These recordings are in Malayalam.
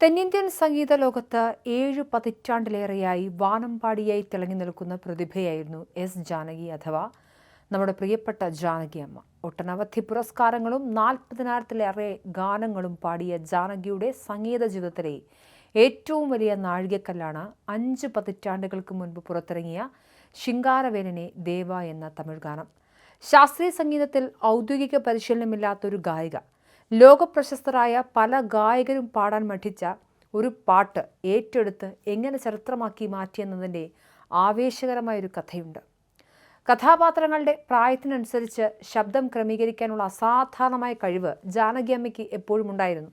തെന്നിന്ത്യൻ സംഗീത ലോകത്ത് 7 പതിറ്റാണ്ടിലേറെയായി വാനമ്പാടിയായി തിളങ്ങി നിൽക്കുന്ന പ്രതിഭയായിരുന്നു എസ് ജാനകി അഥവാ നമ്മുടെ പ്രിയപ്പെട്ട ജാനകി അമ്മ. ഒട്ടനവധി പുരസ്കാരങ്ങളും 40,000-ലേറെ ഗാനങ്ങളും പാടിയ ജാനകിയുടെ സംഗീത ജീവിതത്തിലെ ഏറ്റവും വലിയ നാഴികക്കല്ലാണ് 5 പതിറ്റാണ്ടുകൾക്ക് മുൻപ് പുറത്തിറങ്ങിയ ശിങ്കാരവേലനെ ദേവ എന്ന തമിഴ് ഗാനം. ശാസ്ത്രീയ സംഗീതത്തിൽ ഔദ്യോഗിക പരിശീലനമില്ലാത്തൊരു ഗായിക, ലോകപ്രശസ്തരായ പല ഗായകരും പാടാൻ മഠിച്ച ഒരു പാട്ട് ഏറ്റെടുത്ത് എങ്ങനെ ചരിത്രമാക്കി മാറ്റിയെന്നതിൻ്റെ ആവേശകരമായൊരു കഥയുണ്ട്. കഥാപാത്രങ്ങളുടെ പ്രായത്തിനനുസരിച്ച് ശബ്ദം ക്രമീകരിക്കാനുള്ള അസാധാരണമായ കഴിവ് ജാനകി അമ്മയ്ക്ക് എപ്പോഴും ഉണ്ടായിരുന്നു.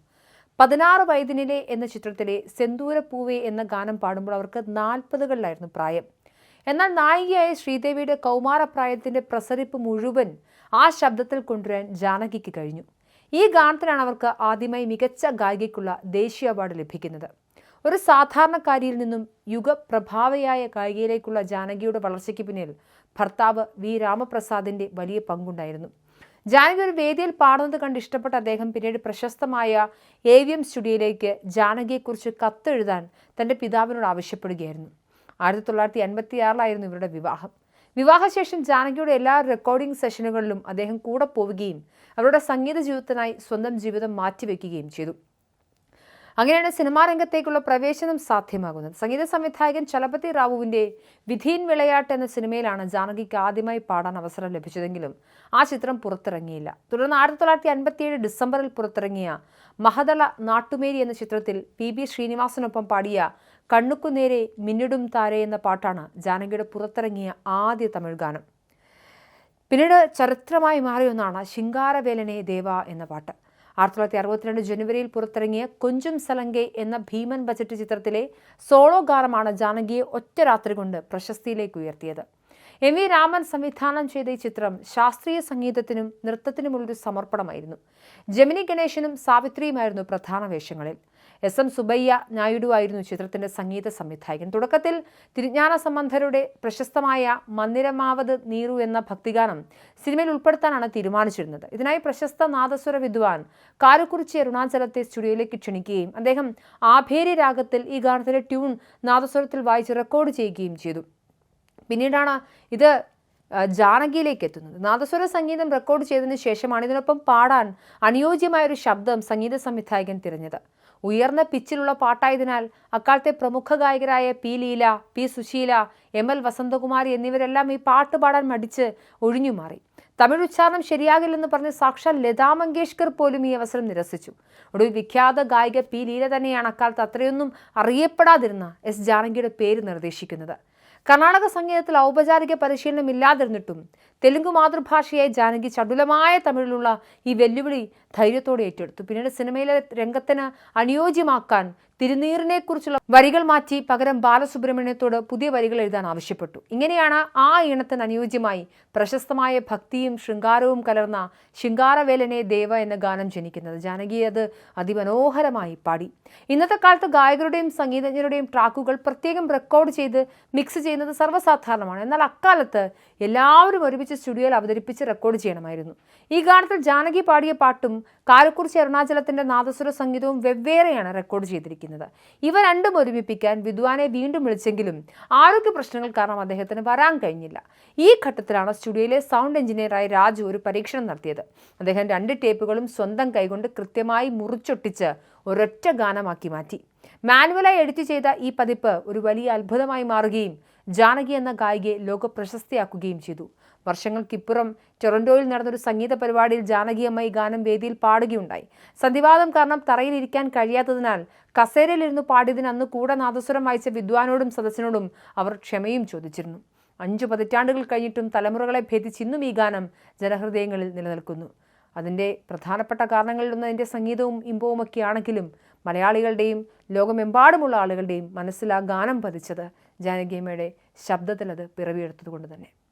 16 വയതിനിലെ എന്ന ചിത്രത്തിലെ സെന്തൂരപ്പൂവേ എന്ന ഗാനം പാടുമ്പോൾ അവർക്ക് 40കളിലായിരുന്നു പ്രായം. എന്നാൽ നായികയായ ശ്രീദേവിയുടെ കൗമാരപ്രായത്തിൻ്റെ പ്രസരിപ്പ് മുഴുവൻ ആ ശബ്ദത്തിൽ കൊണ്ടുവരാൻ ജാനകിക്ക് കഴിഞ്ഞു. ഈ ഗാനത്തിലാണ് അവർക്ക് ആദ്യമായി മികച്ച ഗായികയ്ക്കുള്ള ദേശീയ അവാർഡ് ലഭിക്കുന്നത്. ഒരു സാധാരണക്കാരിയിൽ നിന്നും യുഗപ്രഭാവയായ ഗായികയിലേക്കുള്ള ജാനകിയുടെ വളർച്ചയ്ക്ക് പിന്നിൽ ഭർത്താവ് വി രാമപ്രസാദിൻ്റെ വലിയ പങ്കുണ്ടായിരുന്നു. ജാനകി ഒരു വേദിയിൽ പാടുന്നത് കണ്ട് ഇഷ്ടപ്പെട്ട അദ്ദേഹം പിന്നീട് പ്രശസ്തമായ AVM സ്റ്റുഡിയോയിലേക്ക് ജാനകിയെക്കുറിച്ച് കത്തെഴുതാൻ തൻ്റെ പിതാവിനോട് ആവശ്യപ്പെടുകയായിരുന്നു. 1986 ഇവരുടെ വിവാഹം. വിവാഹശേഷം ജാനകിയുടെ എല്ലാ റെക്കോർഡിംഗ് സെഷനുകളിലും അദ്ദേഹം കൂടെ പോവുകയും അവരുടെ സംഗീത ജീവിതത്തിനായി സ്വന്തം ജീവിതം മാറ്റിവെക്കുകയും ചെയ്തു. അങ്ങനെയാണ് സിനിമാ രംഗത്തേക്കുള്ള പ്രവേശനം സാധ്യമാകുന്നത്. സംഗീത സംവിധായകൻ ചലപതി റാവുവിൻ്റെ വിധീൻ വിളയാട്ട് എന്ന സിനിമയിലാണ് ജാനകിക്ക് ആദ്യമായി പാടാൻ അവസരം ലഭിച്ചതെങ്കിലും ആ ചിത്രം പുറത്തിറങ്ങിയില്ല. തുടർന്ന് 1957 ഡിസംബറിൽ പുറത്തിറങ്ങിയ മഹദള നാട്ടുമേരി എന്ന ചിത്രത്തിൽ PB ശ്രീനിവാസനൊപ്പം പാടിയ കണ്ണുക്കുനേരെ മിന്നിടും താരെ എന്ന പാട്ടാണ് ജാനകിയുടെ പുറത്തിറങ്ങിയ ആദ്യ തമിഴ് ഗാനം. പിന്നീട് ചരിത്രമായി മാറിയ ഒന്നാണ് ശിങ്കാരവേലനെ ദേവ എന്ന പാട്ട്. 1962 ജനുവരിയിൽ പുറത്തിറങ്ങിയ കൊഞ്ചും സലങ്കെ എന്ന ഭീമൻ ബജറ്റ് ചിത്രത്തിലെ സോളോ ഗാനമാണ് ജാനകിയെ ഒറ്റ രാത്രി കൊണ്ട് പ്രശസ്തിയിലേക്ക് ഉയർത്തിയത്. MV രാമൻ സംവിധാനം ചെയ്ത ഈ ചിത്രം ശാസ്ത്രീയ സംഗീതത്തിനും നൃത്തത്തിനുമുള്ളൊരു സമർപ്പണമായിരുന്നു. ജമിനി ഗണേശനും സാവിത്രിയുമായിരുന്നു പ്രധാന വേഷങ്ങളിൽ. SM സുബയ്യ നായിഡു ആയിരുന്നു ചിത്രത്തിന്റെ സംഗീത സംവിധായകൻ. തുടക്കത്തിൽ തിരുജ്ഞാന സംബന്ധരുടെ പ്രശസ്തമായ മന്ദിരമാവത് നീറു എന്ന ഭക്തിഗാനം സിനിമയിൽ ഉൾപ്പെടുത്താനാണ് തീരുമാനിച്ചിരുന്നത്. ഇതിനായി പ്രശസ്ത നാദസ്വര വിദ്വാൻ കാരക്കുറിച്ചി അരുണാചലത്തെ സ്റ്റുഡിയോയിലേക്ക് ക്ഷണിക്കുകയും അദ്ദേഹം ആഭേരി രാഗത്തിൽ ഈ ഗാനത്തിന്റെ ട്യൂൺ നാദസ്വരത്തിൽ വായിച്ച് റെക്കോർഡ് ചെയ്യുകയും ചെയ്തു. പിന്നീടാണ് ഇത് ജാനകിയിലേക്ക് എത്തുന്നത്. നാദസ്വര സംഗീതം റെക്കോർഡ് ചെയ്തതിനു ശേഷമാണ് ഇതിനൊപ്പം പാടാൻ അനുയോജ്യമായൊരു ശബ്ദം സംഗീത സംവിധായകൻ തിരഞ്ഞത്. ഉയർന്ന പിച്ചിലുള്ള പാട്ടായതിനാൽ അക്കാലത്തെ പ്രമുഖ ഗായകരായ P. Leela, P. Susheela, ML Vasanthakumari എന്നിവരെല്ലാം ഈ പാട്ട് പാടാൻ മടിച്ച് ഒഴിഞ്ഞുമാറി. തമിഴ് ഉച്ചാരണം ശരിയാകില്ലെന്ന് പറഞ്ഞ് സാക്ഷാൽ ലതാ മങ്കേഷ്കർ പോലും ഈ അവസരം നിരസിച്ചു. ഒടുവിൽ വിഖ്യാത ഗായിക P. ലീല തന്നെയാണ് അക്കാലത്ത് അത്രയൊന്നും അറിയപ്പെടാതിരുന്ന എസ് ജാനകിയുടെ പേര് നിർദ്ദേശിക്കുന്നത്. കർണാടക സംഗീതത്തിൽ ഔപചാരിക പരിശീലനം ഇല്ലാതിരുന്നിട്ടും തെലുങ്ക് മാതൃഭാഷയായി ജാനകി ചടുലമായ തമിഴിലുള്ള ഈ വെല്ലുവിളി ധൈര്യത്തോടെ ഏറ്റെടുത്തു. പിന്നീട് സിനിമയിലെ രംഗത്തിന് അനുയോജ്യമാക്കാൻ തിരുനീറിനെക്കുറിച്ചുള്ള വരികൾ മാറ്റി പകരം ബാലസുബ്രഹ്മണ്യത്തോട് പുതിയ വരികൾ എഴുതാൻ ആവശ്യപ്പെട്ടു. ഇങ്ങനെയാണ് ആ ഈണത്തിന് അനുയോജ്യമായി പ്രശസ്തമായ ഭക്തിയും ശൃംഗാരവും കലർന്ന ശിങ്കാരവേലനെ ദേവ എന്ന ഗാനം ജനിക്കുന്നത്. ജാനകി അത് അതിമനോഹരമായി പാടി. ഇന്നത്തെ കാലത്ത് ഗായകരുടെയും സംഗീതജ്ഞരുടെയും ട്രാക്കുകൾ പ്രത്യേകം റെക്കോർഡ് ചെയ്ത് മിക്സ് ചെയ്യുന്നത് സർവ്വസാധാരണമാണ്. എന്നാൽ അക്കാലത്ത് എല്ലാവരും ഒരുമിച്ച് സ്റ്റുഡിയോയിൽ അവതരിപ്പിച്ച് റെക്കോർഡ് ചെയ്യണമായിരുന്നു. ഈ ഗാനത്തിൽ ജാനകി പാടിയ പാട്ടും കാരക്കുറിച്ചി അരുണാചലത്തിന്റെ നാദസ്വര സംഗീതവും വെവ്വേറെയാണ് റെക്കോർഡ് ചെയ്തിരിക്കുന്നത്. ഇവ രണ്ടും ഒരുമിപ്പിക്കാൻ വിദ്വാനെ വീണ്ടും വിളിച്ചെങ്കിലും ആരോഗ്യ പ്രശ്നങ്ങൾ കാരണം അദ്ദേഹത്തിന് വരാൻ കഴിഞ്ഞില്ല. ഈ ഘട്ടത്തിലാണ് സ്റ്റുഡിയോയിലെ സൗണ്ട് എഞ്ചിനീയറായ രാജു ഒരു പരീക്ഷണം നടത്തിയത്. അദ്ദേഹം 2 ടേപ്പുകളും സ്വന്തം കൈകൊണ്ട് കൃത്യമായി മുറിച്ചൊട്ടിച്ച് ഒരൊറ്റ ഗാനമാക്കി മാറ്റി. മാനുവലായി എഡിറ്റ് ചെയ്ത ഈ പതിപ്പ് ഒരു വലിയ അത്ഭുതമായി മാറുകയും ജാനകി എന്ന ഗായികയെ ലോകപ്രശസ്തിയാക്കുകയും ചെയ്തു. വർഷങ്ങൾക്കിപ്പുറം ടൊറന്റോയിൽ നടന്നൊരു സംഗീത പരിപാടിയിൽ ജാനകി അമ്മ ഈ ഗാനം വേദിയിൽ പാടുകയുണ്ടായി. സന്ധിവാദം കാരണം തറയിൽ ഇരിക്കാൻ കഴിയാത്തതിനാൽ കസേരയിലിരുന്ന് പാടിയതിന് അന്ന് കൂടെ നാദസ്വരം വായിച്ച വിദ്വാനോടും സദസ്സിനോടും അവർ ക്ഷമയും ചോദിച്ചിരുന്നു. 5 പതിറ്റാണ്ടുകൾ കഴിഞ്ഞിട്ടും തലമുറകളെ ഭേദിച്ച് ഇന്നും ഈ ഗാനം ജനഹൃദയങ്ങളിൽ നിലനിൽക്കുന്നു. അതിൻ്റെ പ്രധാനപ്പെട്ട കാരണങ്ങളിലൊന്ന് അതിൻ്റെ സംഗീതവും ഇമ്പവുമൊക്കെ ആണെങ്കിലും മലയാളികളുടെയും ലോകമെമ്പാടുമുള്ള ആളുകളുടെയും മനസ്സിൽ ആ ഗാനം പതിച്ചത് ജാനകി അമ്മയുടെ ശബ്ദത്തിൽ അത് പിറവിയെടുത്തത് കൊണ്ട് തന്നെ.